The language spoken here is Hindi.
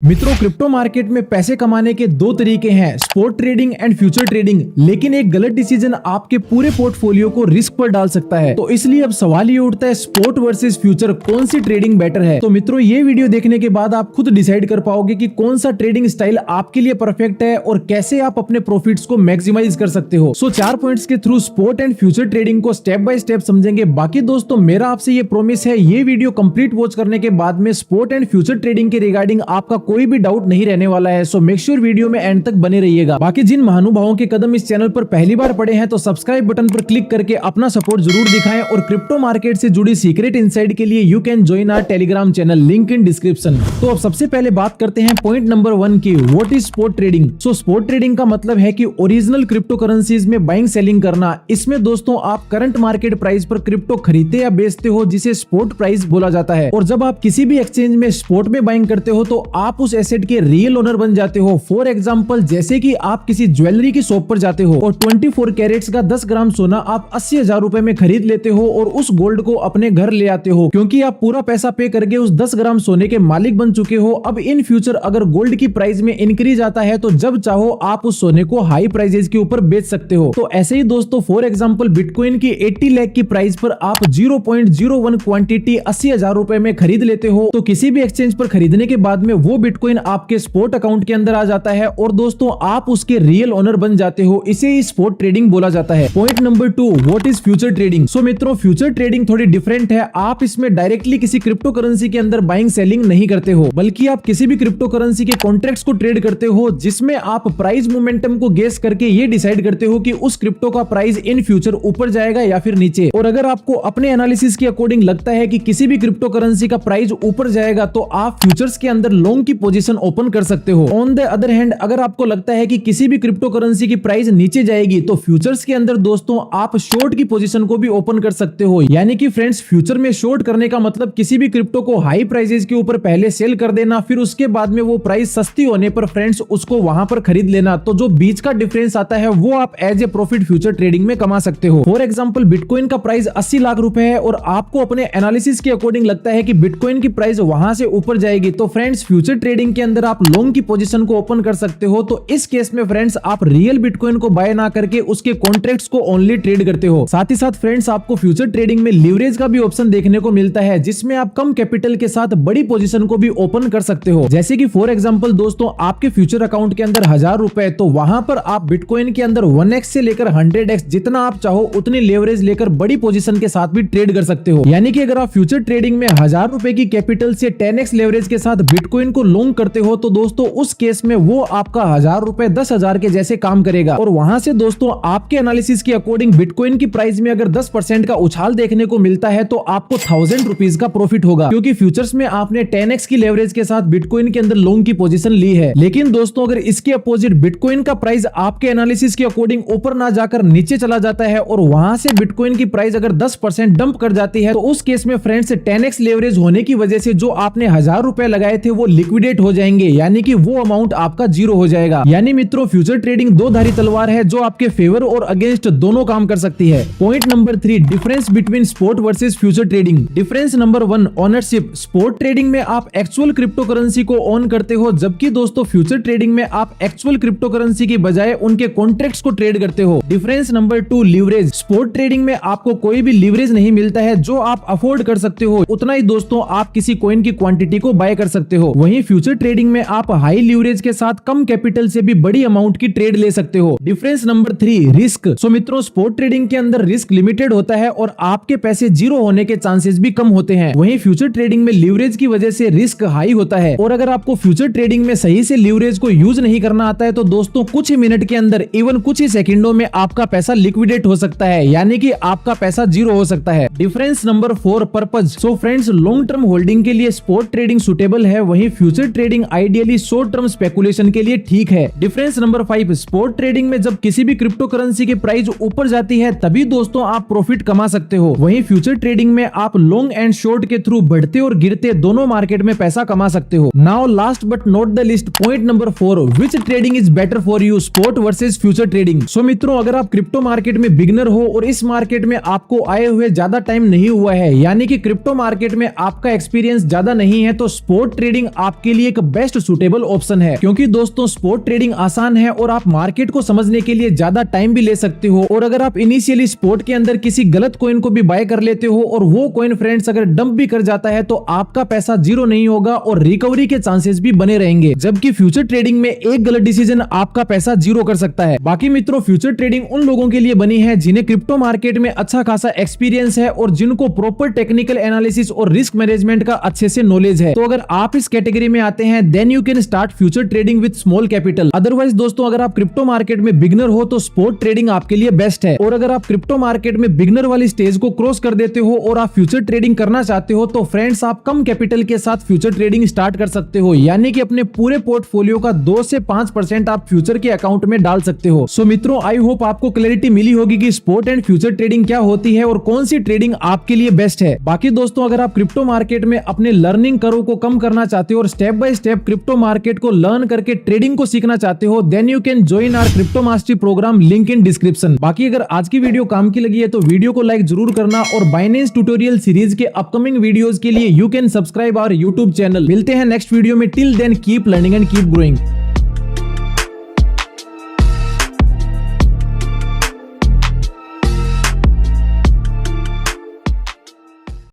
मित्रों, क्रिप्टो मार्केट में पैसे कमाने के दो तरीके हैं, spot trading and future trading. लेकिन एक गलत डिसीजन आपके पूरे पोर्टफोलियो को रिस्क पर डाल सकता है। तो इसलिए अब सवाल ये उठता है, स्पॉट वर्सेस फ्यूचर कौन सी ट्रेडिंग बेटर है। तो मित्रों, ये वीडियो देखने के बाद आप खुद डिसाइड कर पाओगे कि कौन सा ट्रेडिंग स्टाइल आपके लिए परफेक्ट है और कैसे आप अपने प्रॉफिट्स को मैक्सिमाइज कर सकते हो। सो 4 पॉइंट्स के through spot and future trading को स्टेप बाय स्टेप समझेंगे। बाकी दोस्तों, मेरा आपसे ये प्रॉमिस है, ये वीडियो कंप्लीट वॉच करने के बाद में स्पॉट एंड फ्यूचर ट्रेडिंग के रिगार्डिंग आपका कोई भी डाउट नहीं रहने वाला है। सो मेक श्योर वीडियो में एंड तक बने रहिएगा। बाकी जिन महानुभावों के कदम इस चैनल पर पहली बार पड़े हैं तो सब्सक्राइब बटन पर क्लिक करके अपना सपोर्ट जरूर दिखाएं और क्रिप्टो मार्केट से जुड़ी सीक्रेट इनसाइड के लिए you can join our Telegram channel, link in description. तो अब सबसे पहले बात करते हैं पॉइंट नंबर 1 की, what is spot trading. So spot trading का मतलब है कि ओरिजिनल क्रिप्टो करेंसीज में बाइंग सेलिंग करना। इसमें दोस्तों आप करंट मार्केट प्राइस पर क्रिप्टो खरीदते या बेचते हो, जिसे स्पॉट प्राइस बोला जाता है। और जब आप किसी भी एक्सचेंज में स्पॉट में बाइंग करते हो तो आप उस एसेट के रियल ओनर बन जाते हो। फॉर एग्जांपल, जैसे कि आप किसी ज्वेलरी की शॉप पर जाते हो और 24 कैरेट्स का 10 ग्राम सोना आप 80,000 रुपए में खरीद लेते हो और उस गोल्ड को अपने घर ले आते हो, क्योंकि आप पूरा पैसा पे करके उस 10 ग्राम सोने के मालिक बन चुके हो। अब इन फ्यूचर अगर गोल्ड की प्राइस में इंक्रीज आता है तो जब चाहो आप उस सोने को हाई प्राइसेस के ऊपर बेच सकते हो। तो ऐसे ही दोस्तों, फॉर एग्जांपल बिटकॉइन की 80 लाख की प्राइस पर आप 0.01 क्वांटिटी 80,000 रुपए में खरीद लेते हो। तो किसी भी एक्सचेंज पर खरीदने के बाद में वो बिटकॉइन आपके स्पॉट अकाउंट के अंदर आ जाता है और दोस्तों आप उसके रियल ओनर बन जाते हो। इसे ही स्पॉट ट्रेडिंग बोला जाता है। Point number 2, what is future trading. So मित्रों, फ्यूचर ट्रेडिंग थोड़ी डिफरेंट है। आप इसमें डायरेक्टली किसी क्रिप्टो करेंसी के अंदर बाइंग सेलिंग नहीं करते हो, बल्कि आप किसी भी क्रिप्टो करेंसी के कॉन्ट्रैक्ट्स को ट्रेड करते हो, जिसमें आप प्राइस मोमेंटम को गेस करके ये डिसाइड करते हो कि उस क्रिप्टो का प्राइस इन फ्यूचर ऊपर जाएगा या फिर नीचे। और अगर आपको अपने एनालिसिस के अकॉर्डिंग लगता है कि किसी भी क्रिप्टो करेंसी का प्राइस ऊपर जाएगा तो आप फ्यूचर्स के अंदर लॉन्ग की पोजीशन ओपन कर सकते हो। ऑन द अदर हैंड, अगर आपको लगता है कि किसी भी क्रिप्टो करेंसी की प्राइस नीचे जाएगी तो फ्यूचर्स के अंदर दोस्तों आप शॉर्ट की पोजीशन को भी ओपन कर सकते हो। यानी कि फ्रेंड्स, फ्यूचर में शॉर्ट करने का मतलब किसी भी क्रिप्टो को हाई प्राइसेस के ऊपर पहले सेल कर देना, फिर उसके बाद में वो प्राइस सस्ती होने पर फ्रेंड्स उसको वहां पर खरीद लेना। तो जो बीच का डिफरेंस आता है वो आप as a profit future trading में कमा सकते हो। फॉर एग्जांपल, बिटकॉइन का प्राइस 80 लाख रुपए है और आपको अपने एनालिसिस के अकॉर्डिंग लगता है कि बिटकॉइन की प्राइस वहां से ऊपर जाएगी, तो फ्रेंड्स फ्यूचर ट्रेडिंग के अंदर आप लॉन्ग की पोजीशन को ओपन कर सकते हो। तो इस केस में फ्रेंड्स आप रियल बिटकॉइन को बाय ना करके उसके कॉन्ट्रैक्ट्स को ओनली ट्रेड करते हो। साथ ही साथ फ्रेंड्स आपको फ्यूचर ट्रेडिंग में लीवरेज का भी ऑप्शन देखने को मिलता है, जिसमें आप कम कैपिटल के साथ बड़ी पोजीशन को भी ओपन कर सकते हो। जैसे कि फॉर एग्जांपल दोस्तों, आपके फ्यूचर अकाउंट के अंदर 1000 रुपए, तो वहां पर आप बिटकॉइन के अंदर 1x से लेकर 100x जितना आप चाहो उतनी लेवरेज लेकर बड़ी पोजीशन के साथ भी ट्रेड कर सकते हो। यानी कि अगर आप फ्यूचर ट्रेडिंग में 1000 रुपए की कैपिटल से 10x लेवरेज के साथ बिटकॉइन को लॉन्ग करते हो तो दोस्तों उस केस में वो आपका 1000 रुपए 10,000 के जैसे काम करेगा। और वहां से दोस्तों आपके एनालिसिस के अकॉर्डिंग बिटकॉइन की प्राइस में अगर 10% का उछाल देखने को मिलता है तो आपको 1000 रुपीज का प्रॉफिट होगा, क्योंकि फ्यूचर्स में आपने 10x की लेवरेज के साथ बिटकॉइन के अंदर लॉन्ग की पोजीशन ली है। लेकिन दोस्तों अगर इसके अपोजिट बिटकॉइन का प्राइस आपके एनालिसिस के अकॉर्डिंग ऊपर ना जाकर नीचे चला जाता है और वहां से बिटकॉइन की प्राइस अगर 10% डंप कर जाती है तो उस केस में फ्रेंड्स 10x लेवरेज होने की वजह से जो आपने 1000 रुपए लगाए थे वो लिक्विडेट हो जाएंगे, यानी कि वो अमाउंट आपका जीरो हो जाएगा। यानी मित्रों, फ्यूचर ट्रेडिंग दो धारी तलवार है जो आपके फेवर और अगेंस्ट दोनों काम कर सकती है। Point number 3, difference between spot versus future trading. Difference number 1, ownership. Spot trading में आप एक्चुअल क्रिप्टो करेंसी को ओन करते हो, जबकि दोस्तों फ्यूचर ट्रेडिंग में आप एक्चुअल क्रिप्टो करेंसी की बजाय उनके कॉन्ट्रैक्ट्स को ट्रेड करते हो। Difference number 2, leverage. Spot trading में आपको कोई भी लीवरेज नहीं मिलता है, जो आप अफोर्ड कर सकते हो उतना ही दोस्तों आप किसी कॉइन की क्वांटिटी को बाय कर सकते हो। वहीं फ्यूचर ट्रेडिंग में आप हाई लीवरेज के साथ कम कैपिटल से भी बड़ी अमाउंट की ट्रेड ले सकते हो। Difference number 3, risk. सो मित्रों, स्पॉट ट्रेडिंग के अंदर रिस्क लिमिटेड होता है और आपके पैसे जीरो होने के चांसेस भी कम होते हैं। वहीं फ्यूचर ट्रेडिंग में लीवरेज की वजह से रिस्क हाई होता है और अगर आपको फ्यूचर ट्रेडिंग में सही से लीवरेज को यूज नहीं करना आता है तो दोस्तों कुछ ही मिनट के अंदर, इवन कुछ ही सेकंडों में आपका पैसा लिक्विडेट हो सकता है, यानी कि आपका पैसा जीरो हो सकता है। Difference number 4, purpose. So friends, long term holding के लिए स्पॉट ट्रेडिंग सुटेबल है, वहीं future trading ideally short term speculation के लिए ठीक है। डिफरेंस नंबर 5, स्पॉट ट्रेडिंग में जब किसी भी क्रिप्टो करेंसी की प्राइस ऊपर जाती है तभी दोस्तों आप प्रॉफिट कमा सकते हो। वहीं फ्यूचर ट्रेडिंग में आप लॉन्ग एंड शॉर्ट के थ्रू बढ़ते और गिरते दोनों मार्केट में पैसा कमा सकते हो। Now last but not the least, point number 4, which trading is better for you, spot versus future trading. So मित्रों, अगर आप क्रिप्टो मार्केट में बिगनर हो और इस मार्केट में आपको आए हुए ज्यादा टाइम नहीं हुआ है, यानी कि क्रिप्टो मार्केट में आपका एक्सपीरियंस ज्यादा नहीं है, तो स्पॉट ट्रेडिंग आपके आपके लिए एक बेस्ट सुटेबल ऑप्शन है, क्योंकि दोस्तों स्पोर्ट ट्रेडिंग आसान है और आप मार्केट को समझने के लिए ज्यादा टाइम भी ले सकते हो। और अगर आप इनिशियली स्पोर्ट के अंदर किसी गलत कॉइन को भी बाय कर लेते हो और वो कॉइन फ्रेंड्स अगर डंप भी कर जाता है तो आपका पैसा जीरो नहीं होगा और रिकवरी के चांसेस भी बने रहेंगे, जबकि फ्यूचर ट्रेडिंग में एक गलत डिसीजन आपका पैसा जीरो कर सकता है। बाकी मित्रों, फ्यूचर ट्रेडिंग उन लोगों के लिए बनी है जिन्हें क्रिप्टो मार्केट में अच्छा खासा एक्सपीरियंस है और जिनको प्रॉपर टेक्निकल एनालिसिस और रिस्क मैनेजमेंट का अच्छे से नॉलेज है। तो अगर आप इस कैटेगरी में आते हैं then you can start future trading with small capital. Otherwise दोस्तों, अगर आप क्रिप्टो मार्केट में बिगनर हो तो स्पोर्ट ट्रेडिंग आपके लिए बेस्ट है। और अगर आप क्रिप्टो मार्केट में बिगनर वाली स्टेज को क्रॉस कर देते हो और आप फ्यूचर ट्रेडिंग करना चाहते हो तो फ्रेंड्स आप कम कैपिटल के साथ फ्यूचर ट्रेडिंग स्टार्ट कर सकते हो, यानी कि अपने पूरे पोर्टफोलियो का 2 से 5% आप फ्यूचर के अकाउंट में डाल सकते हो। सो मित्रों, आई होप आपको क्लैरिटी मिली होगी कि स्पोर्ट एंड फ्यूचर ट्रेडिंग क्या होती है और कौन सी ट्रेडिंग आपके लिए बेस्ट है। बाकी दोस्तों, अगर आप क्रिप्टो मार्केट में अपने लर्निंग कर्व को कम करना चाहते हो और step by step crypto market को लर्न करके ट्रेडिंग को सीखना चाहते हो then you can join our crypto mastery program, link in description. बाकी अगर आज की वीडियो काम की लगी है तो वीडियो को लाइक जरूर करना और बाइनेंस ट्यूटोरियल सीरीज के अपकमिंग वीडियोस के लिए you can subscribe our YouTube channel. मिलते हैं नेक्स्ट वीडियो में। Till then keep learning and keep growing.